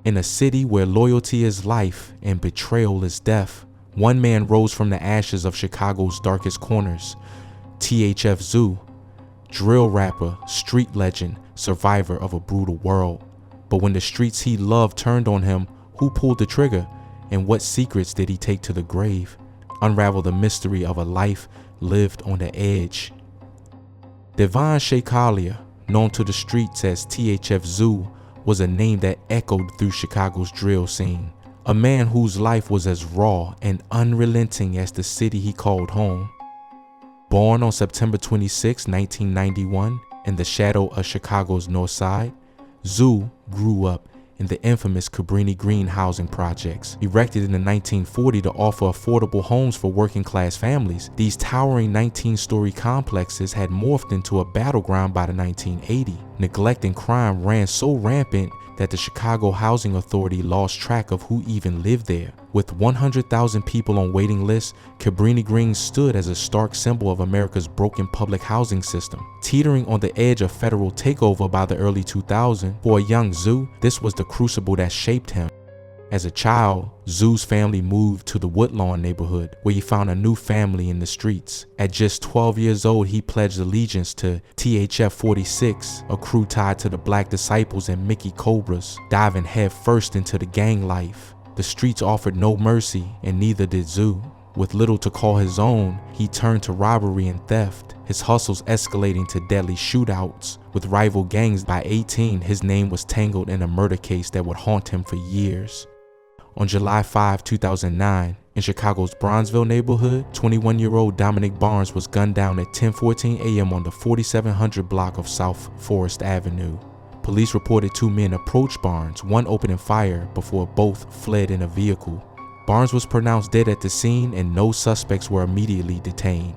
In a city where loyalty is life and betrayal is death, one man rose from the ashes of Chicago's darkest corners. THF Zoo, drill rapper, street legend, survivor of a brutal world. But when the streets he loved turned on him, who pulled the trigger? And what secrets did he take to the grave? Unravel the mystery of a life lived on the edge. Devonshe Collier, known to the streets as THF Zoo, was a name that echoed through Chicago's drill scene. A man whose life was as raw and unrelenting as the city he called home. Born on September 26, 1991, in the shadow of Chicago's North Side, Zoo grew up in the infamous Cabrini Green housing projects. Erected in the 1940s to offer affordable homes for working class families, these towering 19-story complexes had morphed into a battleground by the 1980s. Neglect and crime ran so rampant that the Chicago Housing Authority lost track of who even lived there. With 100,000 people on waiting lists, Cabrini Green stood as a stark symbol of America's broken public housing system. Teetering on the edge of federal takeover by the early 2000s, for a young Zoo, this was the crucible that shaped him. As a child, Zoo's family moved to the Woodlawn neighborhood, where he found a new family in the streets. At just 12 years old, he pledged allegiance to THF 46, a crew tied to the Black Disciples and Mickey Cobras, diving headfirst into the gang life. The streets offered no mercy, and neither did Zoo. With little to call his own, he turned to robbery and theft, his hustles escalating to deadly shootouts. With rival gangs by 18, his name was tangled in a murder case that would haunt him for years. On July 5, 2009, in Chicago's Bronzeville neighborhood, 21-year-old Dominic Barnes was gunned down at 10:14 a.m. on the 4700 block of South Forest Avenue. Police reported two men approached Barnes, one opening fire before both fled in a vehicle. Barnes was pronounced dead at the scene and no suspects were immediately detained.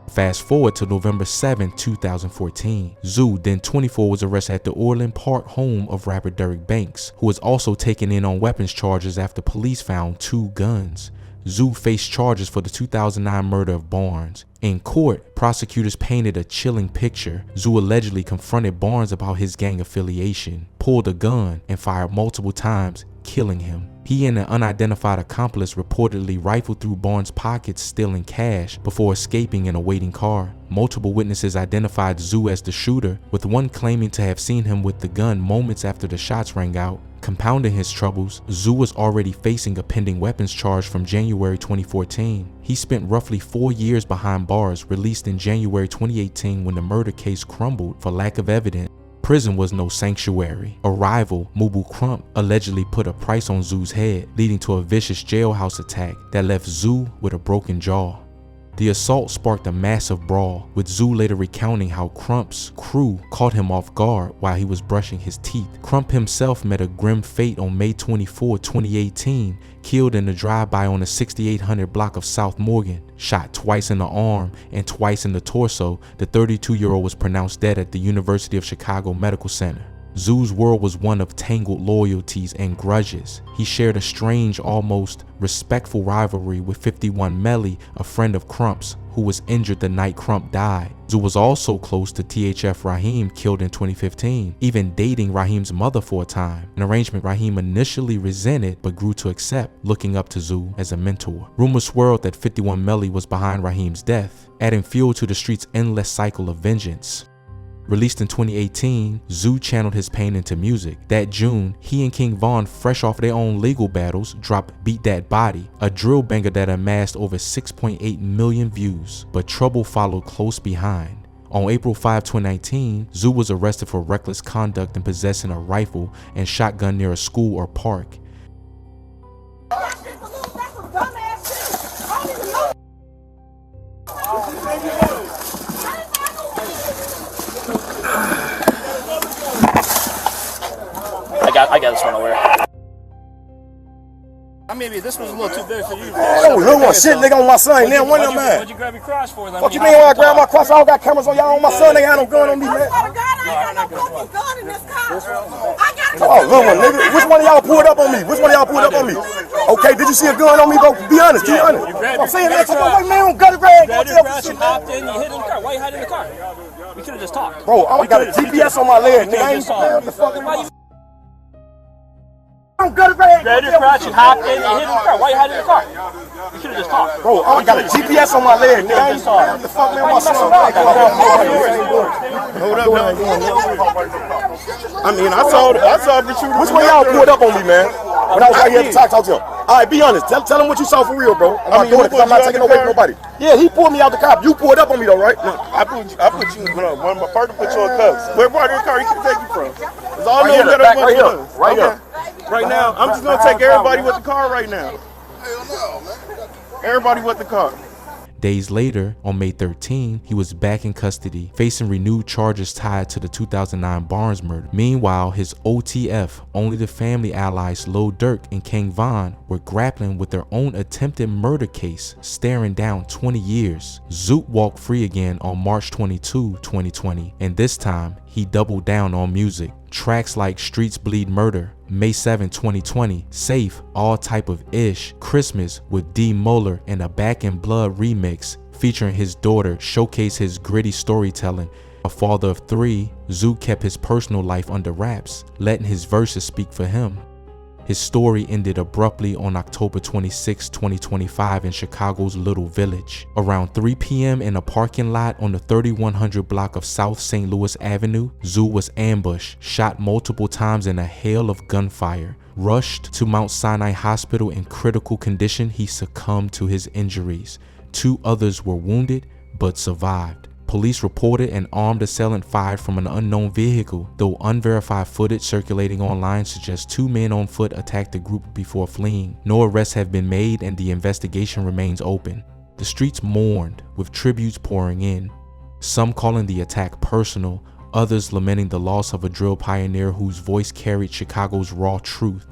Fast forward to November 7, 2014. Zoo, then 24, was arrested at the Orland Park home of rapper Derek Banks, who was also taken in on weapons charges after police found two guns. Zoo faced charges for the 2009 murder of Barnes. In court, prosecutors painted a chilling picture. Zoo allegedly confronted Barnes about his gang affiliation, pulled a gun, and fired multiple times, killing him. He and an unidentified accomplice reportedly rifled through Barnes' pockets, stealing cash before escaping in a waiting car. Multiple witnesses identified Zoo as the shooter, with one claiming to have seen him with the gun moments after the shots rang out. Compounding his troubles, Zoo was already facing a pending weapons charge from January 2014. He spent roughly 4 years behind bars, released in January 2018 when the murder case crumbled for lack of evidence. Prison was no sanctuary. A rival, Mubu Crump, allegedly put a price on Zoo's head, leading to a vicious jailhouse attack that left Zoo with a broken jaw. The assault sparked a massive brawl, with Zoo later recounting how Crump's crew caught him off guard while he was brushing his teeth. Crump himself met a grim fate on May 24, 2018, killed in a drive-by on the 6800 block of South Morgan. Shot twice in the arm and twice in the torso, the 32-year-old was pronounced dead at the University of Chicago Medical Center. Zoo's world was one of tangled loyalties and grudges. He shared a strange, almost respectful rivalry with 51 Melly, a friend of Crump's, who was injured the night Crump died. Zoo was also close to THF Raheem, killed in 2015, even dating Raheem's mother for a time, an arrangement Raheem initially resented but grew to accept, looking up to Zoo as a mentor. Rumors swirled that 51 Melly was behind Raheem's death, adding fuel to the street's endless cycle of vengeance. Released in 2018, Zoo channeled his pain into music. That June, he and King Von, fresh off their own legal battles, dropped Beat That Body, a drill banger that amassed over 6.8 million views, but trouble followed close behind. On April 5, 2019, Zoo was arrested for reckless conduct and possessing a rifle and shotgun near a school or park. I got this one over here. I mean, this was a little too big for you. Oh, little one, shit, nigga, on my son. Now, one of them, man. What'd you grab your cross for? What you mean when I grab my cross? I don't got cameras on y'all on my son. They got no gun on me, man. I got no fucking gun in this car. Oh, little one, nigga. Which one of y'all pulled up on me? Which one of y'all pulled up on me? Okay, did you see a gun on me, bro? Be honest, be honest. I'm saying that. Wait, man, don't got it right. You grabbed your cross, you hopped in, you hid in the car. Why you hiding in the car? We could have just talked. Bro, I got a GPS on my leg, nigga. I ain't what the fuck. Gutter bag. Grab this crotch, you hopped in and hit in the car. Why you hiding in the car? You should have just talked. Bro, I got a GPS on my leg, nigga. I ain't what the fuck, man. My son. Hold up, I mean, I saw the shooter. Which one y'all pulled up on me, man? When I was right here at the talk to him. All right, be honest. Tell him what you saw for real, bro. I'm not doing it because I'm not taking away from nobody. Yeah, he pulled me out the cop. You pulled up on me though, right? No, I put you. When my partner put you on cuffs. Where part of the car he can take you from? It's all Right here, back right here. Right here. Right now, I'm just gonna take everybody with the car right now. Everybody with the car. Days later, on May 13, he was back in custody, facing renewed charges tied to the 2009 Barnes murder. Meanwhile, his OTF, only the family allies Lil Durk and King Von, were grappling with their own attempted murder case, staring down 20 years. Zoot walked free again on March 22, 2020, and this time, he doubled down on music. Tracks like Streets Bleed Murder, May 7, 2020, Safe, All Type of Ish, Christmas with D. Moeller, and a Back in Blood remix featuring his daughter showcase his gritty storytelling. A father of 3, Zoo kept his personal life under wraps, letting his verses speak for him. His story ended abruptly on October 26, 2025 in Chicago's Little Village. Around 3 p.m. in a parking lot on the 3100 block of South St. Louis Avenue, Zoo was ambushed, shot multiple times in a hail of gunfire. Rushed to Mount Sinai Hospital in critical condition, he succumbed to his injuries. 2 others were wounded but survived. Police reported an armed assailant fired from an unknown vehicle, though unverified footage circulating online suggests 2 men on foot attacked the group before fleeing. No arrests have been made and the investigation remains open. The streets mourned, with tributes pouring in. Some calling the attack personal, others lamenting the loss of a drill pioneer whose voice carried Chicago's raw truth.